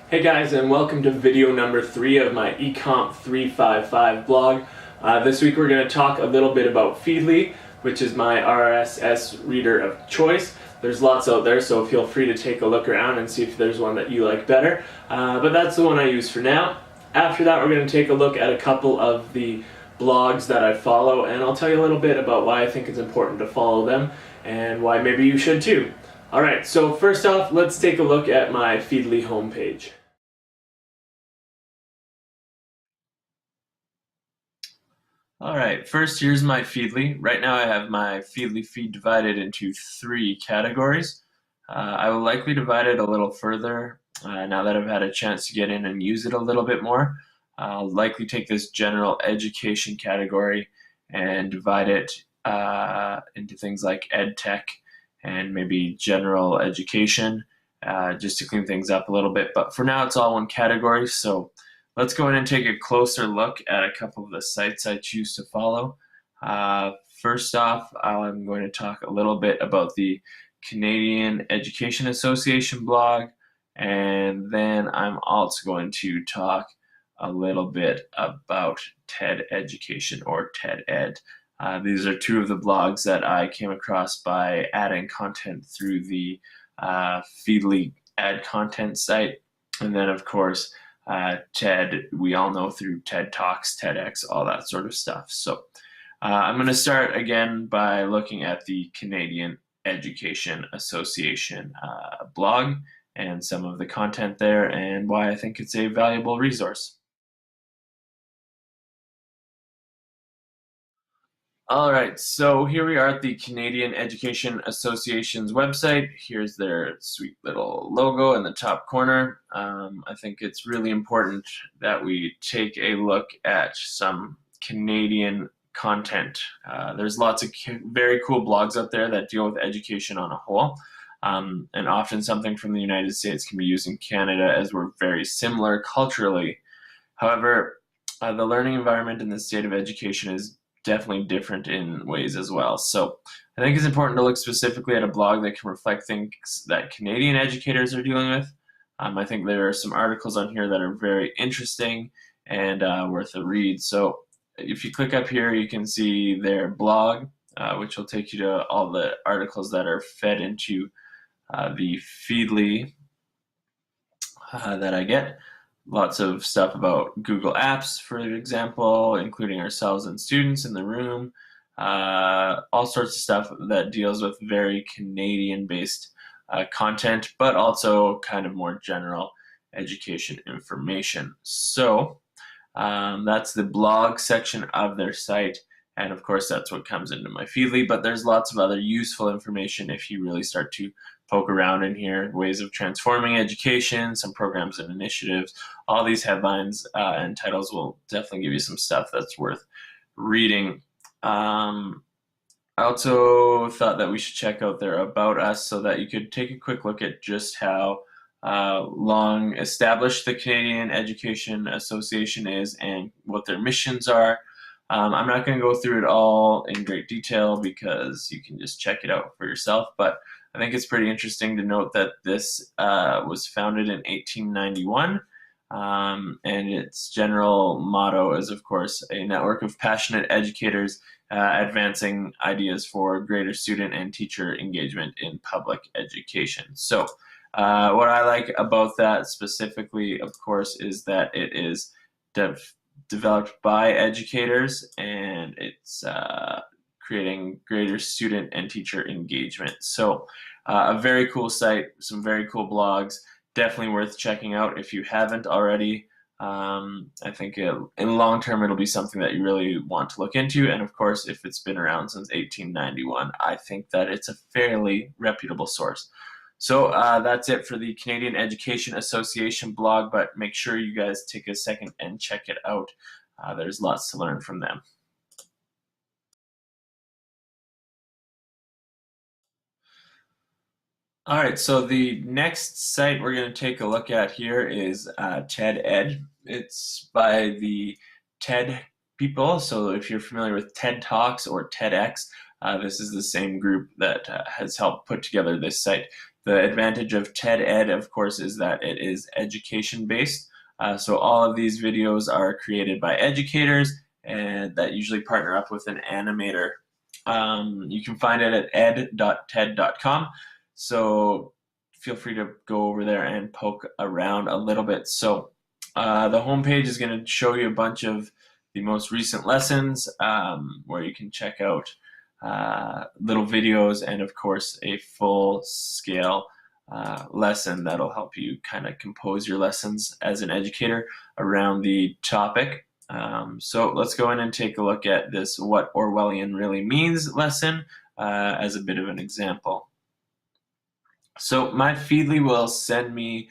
Hey guys, and welcome to video number 3 of my Ecomp 355 blog. This week we're going to talk a little bit about Feedly, which is my RSS reader of choice. There's lots out there, so feel free to take a look around and see if there's one that you like better. But that's the one I use for now. After that, we're going to take a look at a couple of the blogs that I follow, and I'll tell you a little bit about why I think it's important to follow them and why maybe you should too. Alright, so first off, let's take a look at my Feedly homepage. Alright, first here's my Feedly. Right now I have my Feedly feed divided into 3 categories. I will likely divide it a little further now that I've had a chance to get in and use it a little bit more. I'll likely take this general education category and divide it into things like ed tech and maybe general education just to clean things up a little bit. But for now it's all one category, so let's go in and take a closer look at a couple of the sites I choose to follow. First off, I'm going to talk a little bit about the Canadian Education Association blog, and then I'm also going to talk a little bit about TED Education or TED Ed. These are 2 of the blogs that I came across by adding content through the Feedly ad content site, and then of course TED, we all know through TED Talks, TEDx, all that sort of stuff. So I'm going to start again by looking at the Canadian Education Association blog and some of the content there and why I think it's a valuable resource. Alright, so here we are at the Canadian Education Association's website. Here's their sweet little logo in the top corner. I think it's really important that we take a look at some Canadian content. There's lots of very cool blogs out there that deal with education on a whole. And often something from the United States can be used in Canada as we're very similar culturally. However, the learning environment in the state of education is definitely different in ways as well. So I think it's important to look specifically at a blog that can reflect things that Canadian educators are dealing with. I think there are some articles on here that are very interesting and worth a read. So if you click up here, you can see their blog, which will take you to all the articles that are fed into the Feedly that I get. Lots of stuff about Google Apps, for example, including ourselves and students in the room. All sorts of stuff that deals with very Canadian-based content, but also kind of more general education information. So that's the blog section of their site. And of course, that's what comes into my Feedly, but there's lots of other useful information if you really start to poke around in here, ways of transforming education, some programs and initiatives. All these headlines and titles will definitely give you some stuff that's worth reading. I also thought that we should check out their About Us so that you could take a quick look at just how long established the Canadian Education Association is and what their missions are. I'm not going to go through it all in great detail because you can just check it out for yourself, but I think it's pretty interesting to note that this was founded in 1891, and its general motto is, of course, a network of passionate educators advancing ideas for greater student and teacher engagement in public education. So what I like about that specifically, of course, is that it is developed by educators and it's creating greater student and teacher engagement. So a very cool site, some very cool blogs, definitely worth checking out if you haven't already. I think in the long term it'll be something that you really want to look into, and of course if it's been around since 1891, I think that it's a fairly reputable source. So that's it for the Canadian Education Association blog, but make sure you guys take a second and check it out. There's lots to learn from them. All right, so the next site we're going to take a look at here is TED Ed. It's by the TED people, so if you're familiar with TED Talks or TEDx, this is the same group that has helped put together this site. The advantage of TED Ed, of course, is that it is education-based. So all of these videos are created by educators and that usually partner up with an animator. You can find it at ed.ted.com. So feel free to go over there and poke around a little bit. So the homepage is going to show you a bunch of the most recent lessons where you can check out little videos and of course a full scale lesson that'll help you kind of compose your lessons as an educator around the topic. So let's go in and take a look at this What Orwellian Really Means lesson as a bit of an example. So my Feedly will send me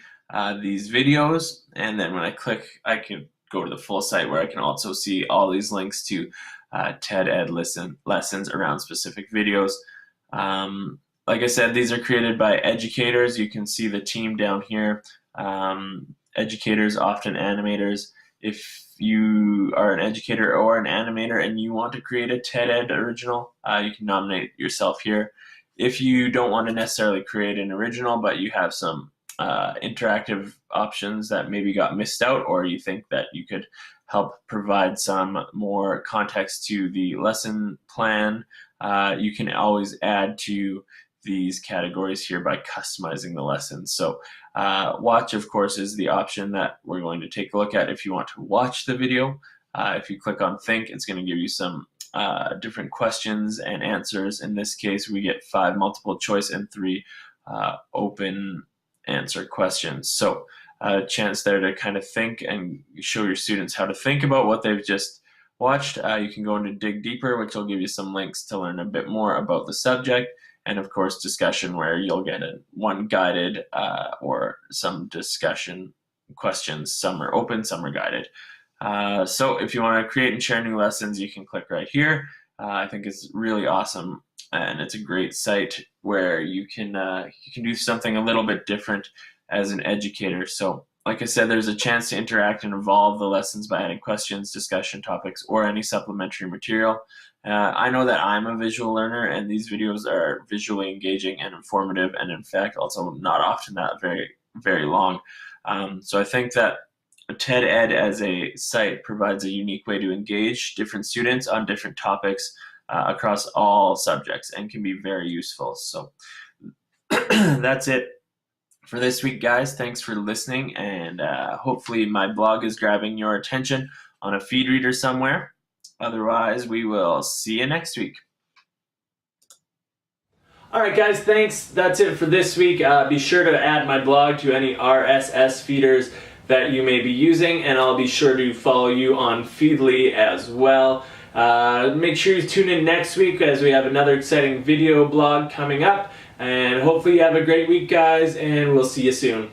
these videos, and then when I click, I can go to the full site where I can also see all these links to TED Ed lessons around specific videos. Like I said, these are created by educators. You can see the team down here. Educators, often animators. If you are an educator or an animator and you want to create a TED Ed original, you can nominate yourself here. If you don't want to necessarily create an original, but you have some interactive options that maybe got missed out, or you think that you could help provide some more context to the lesson plan, you can always add to these categories here by customizing the lesson. So watch, of course, is the option that we're going to take a look at if you want to watch the video. If you click on Think, it's going to give you some different questions and answers. In this case, we get 5 multiple choice and 3 open answer questions. So a chance there to kind of think and show your students how to think about what they've just watched. You can go into Dig Deeper, which will give you some links to learn a bit more about the subject. And of course, discussion, where you'll get one guided or some discussion questions. Some are open, some are guided. So if you want to create and share new lessons, you can click right here. I think it's really awesome, and it's a great site where you can do something a little bit different as an educator. So like I said, there's a chance to interact and evolve the lessons by adding questions, discussion topics, or any supplementary material. I know that I'm a visual learner, and these videos are visually engaging and informative, and in fact also not often that very long. So I think that TED Ed as a site provides a unique way to engage different students on different topics across all subjects, and can be very useful. So that's it for this week, guys. Thanks for listening, and hopefully my blog is grabbing your attention on a feed reader somewhere. Otherwise, we will see you next week. All right, guys, thanks. That's it for this week. Be sure to add my blog to any RSS feeders that you may be using, and I'll be sure to follow you on Feedly as well. Make sure you tune in next week as we have another exciting video blog coming up, and hopefully you have a great week, guys, and we'll see you soon.